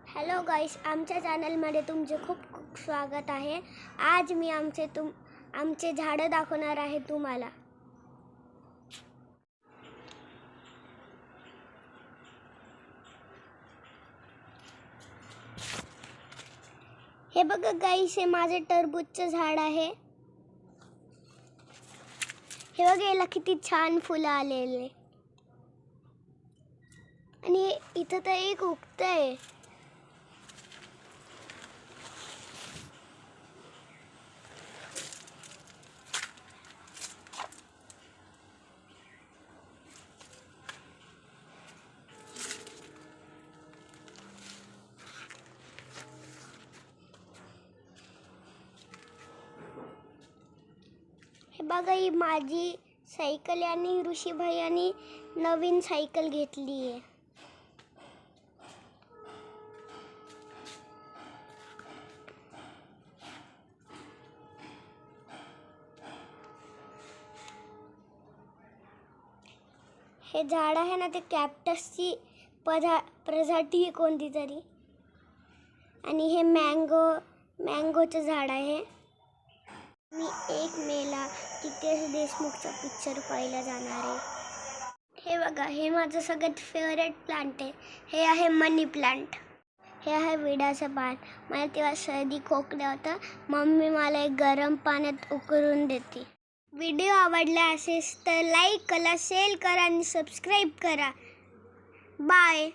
Hello गाईस, आमच्या चॅनलमध्ये तुमचे खूप खूप स्वागत आहे। आज मी आमचे झाडं दाखवणार आहे तुम्हाला। हे बघा गाईस, हे माझे टरबूजचे झाड आहे। हे बघा, याला किती छान फुलं आलेले आणि इथं तर एक उगतंय। हे बघा, ही माझी सायकल आणि ऋषी भैयानी नवीन सायकल घेतली आहे। हे झाड आहे ना, ते कॅक्टसची प्रजाती आहे कोणती तरी। आणि हे मँगोचं झाड आहे। मी 1 मेला रितेश देशमुखचा पिक्चर पाहायला जाणार आहे। हे बघा, हे माझं सगळ्यात फेवरेट प्लांट आहे। हे आहे मनी प्लांट। हे आहे विड्याचं पान। मला तेव्हा सर्दी खोकला होता, मम्मी मला एक गरम पाण्यात उकळून देते। व्हिडिओ आवडला असेल तर लाईक करा, शेअर करा आणि सबस्क्राईब करा। बाय।